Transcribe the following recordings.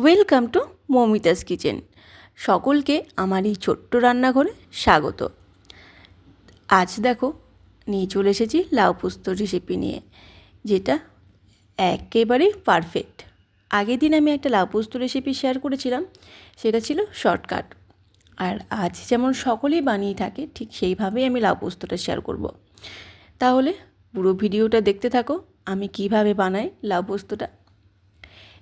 Welcome to Moumita's kitchen. সকলকে আমার এই ছোট্ট রান্নাঘরে স্বাগত। আজ দেখো নিয়ে চলে এসেছি লাউ পোস্ত রেসিপি নিয়ে, যেটা একেবারেই পারফেক্ট। আগের দিন আমি একটা লাউ পোস্ত রেসিপি শেয়ার করেছিলাম, সেটা ছিল শর্টকাট। আর আজ যেমন সকলেই বানিয়ে থাকে ঠিক সেইভাবেই আমি লাউ পোস্তটা শেয়ার করব। তাহলে পুরো ভিডিওটা দেখতে থাকো আমি কিভাবে বানাই লাউ পোস্তটা।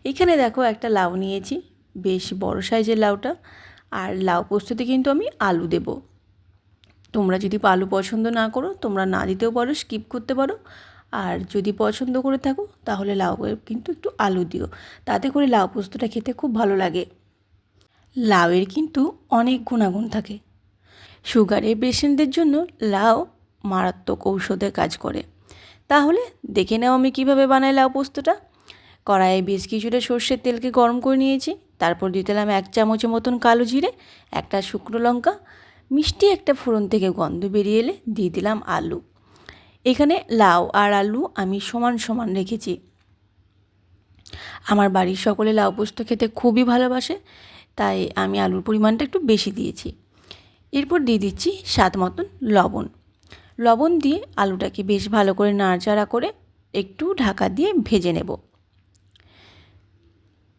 এখানে দেখো একটা লাউ নিয়েছি, বেশ বড় সাইজের লাউটা। আর লাউ পোস্ততে কিন্তু আমি আলু দেব। তোমরা যদি আলু পছন্দ না করো তোমরা না দিতেও পারো, স্কিপ করতে পারো। আর যদি পছন্দ করে থাকো তাহলে লাউয়ে কিন্তু একটু আলু দিও, তাতে করে লাউ পোস্তটা খেতে খুব ভালো লাগে। লাউয়ের কিন্তু অনেক গুণাগুণ থাকে। সুগারের পেশেন্টদের জন্য লাউ মারাত্মক ঔষধের কাজ করে। তাহলে দেখে নাও আমি কিভাবে বানাই লাউ পোস্তটা। কড়াইয়ে বেশ কিছুটা সর্ষের তেলকে গরম করে নিয়েছি। তারপর দিয়ে দিলাম 1 চামচের মতন কালো জিরে, একটা শুকনো লঙ্কা, মিষ্টি একটা ফোড়ন থেকে গন্ধ বেরিয়ে এলে দিয়ে দিলাম আলু। এখানে লাউ আর আলু আমি সমান সমান রেখেছি। আমার বাড়ির সকলে লাউ পোস্ত খেতে খুবই ভালোবাসে, তাই আমি আলুর পরিমাণটা একটু বেশি দিয়েছি। এরপর দিয়ে দিচ্ছি স্বাদ মতন লবণ। লবণ দিয়ে আলুটাকে বেশ ভালো করে নাড়াচাড়া করে একটু ঢাকা দিয়ে ভেজে নেব।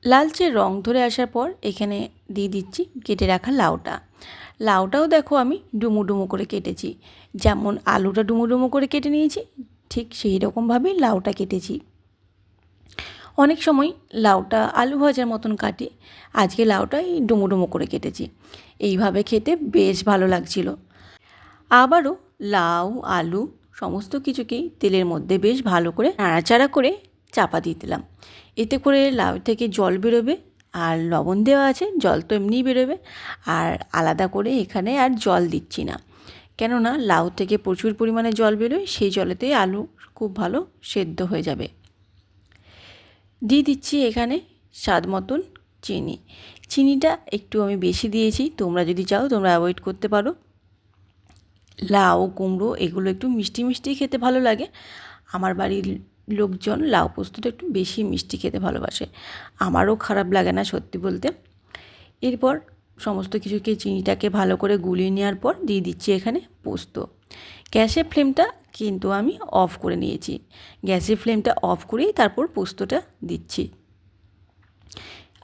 লালচে রং ধরে আসার পর এখানে দিয়ে দিচ্ছি কেটে রাখা লাউটা। লাউটাও দেখো আমি ডুমো ডুমো করে কেটেছি। যেমন আলুটা ডুমো ডুমো করে কেটে নিয়েছি, ঠিক সেই রকমভাবেই লাউটা কেটেছি। অনেক সময় লাউটা আলু ভাজার মতন কাটি, আজকে লাউটা এই ডুমো ডুমো করে কেটেছি। এইভাবে খেতে বেশ ভালো লাগছিল। আবারও লাউ আলু সমস্ত কিছুকেই তেলের মধ্যে বেশ ভালো করে নাড়াচাড়া করে চাপা দিয়ে দিলাম। এতে করে লাউ থেকে জল বেরোবে, আর লবণ দেওয়া আছে, জল তো এমনিই বেরোবে। আর আলাদা করে এখানে আর জল দিচ্ছি না, কেননা লাউ থেকে প্রচুর পরিমাণে জল বেরোয়, সেই জলেতেই আলু খুব ভালো সেদ্ধ হয়ে যাবে। দিয়ে দিচ্ছি এখানে স্বাদ মতন চিনি। চিনিটা একটু আমি বেশি দিয়েছি, তোমরা যদি চাও তোমরা অ্যাভয়েড করতে পারো। লাউ কুমড়ো এগুলো একটু মিষ্টি মিষ্টি খেতে ভালো লাগে। আমার বাড়ির লোকজন লাউ পোস্তটা একটু বেশি মিষ্টি খেতে ভালোবাসে, আমারও খারাপ লাগে না সত্যি বলতে। এরপর সমস্ত কিছুকে চিনিটাকে ভালো করে গুলিয়ে নেওয়ার পর দিয়ে দিচ্ছি এখানে পোস্ত। গ্যাসের ফ্লেমটা কিন্তু আমি অফ করে নিয়েছি। গ্যাসের ফ্লেমটা অফ করেই তারপর পোস্তটা দিচ্ছি।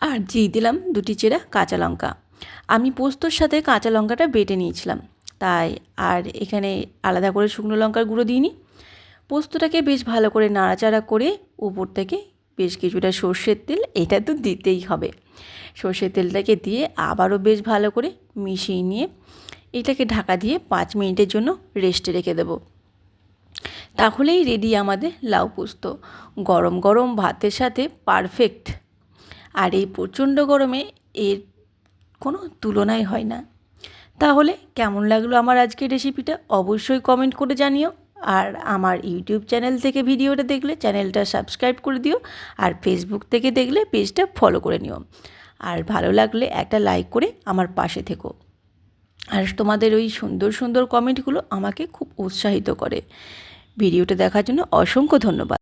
আর দিয়ে দিলাম 2টি চেরা কাঁচা লঙ্কা। আমি পোস্তর সাথে কাঁচা লঙ্কাটা বেটে নিয়েছিলাম, তাই আর এখানে আলাদা করে শুকনো লঙ্কার গুঁড়ো দিইনি। পোস্তটাকে বেশ ভালো করে নাড়াচাড়া করে উপর থেকে বেশ কিছুটা সর্ষের তেল, এটা তো দিতেই হবে। সর্ষের তেলটাকে দিয়ে আবারও বেশ ভালো করে মিশিয়ে নিয়ে এটাকে ঢাকা দিয়ে 5 মিনিটের জন্য রেস্টে রেখে দেব। তাহলেই রেডি আমাদের লাউ পোস্ত। গরম গরম ভাতের সাথে পারফেক্ট। আর এই প্রচণ্ড গরমে এর কোনো তুলনাই হয় না। তাহলে কেমন লাগলো আমার আজকের রেসিপিটা অবশ্যই কমেন্ট করে জানিও। আর আমার ইউটিউব চ্যানেল থেকে ভিডিওটা দেখলে চ্যানেলটা সাবস্ক্রাইব করে দিও, আর ফেসবুক থেকে দেখলে পেজটা ফলো করে নিও। আর ভালো লাগলে একটা লাইক করে আমার পাশে থেকো। আর তোমাদের ওই সুন্দর সুন্দর কমেন্টগুলো আমাকে খুব উৎসাহিত করে। ভিডিওটা দেখার জন্য অসংখ্য ধন্যবাদ।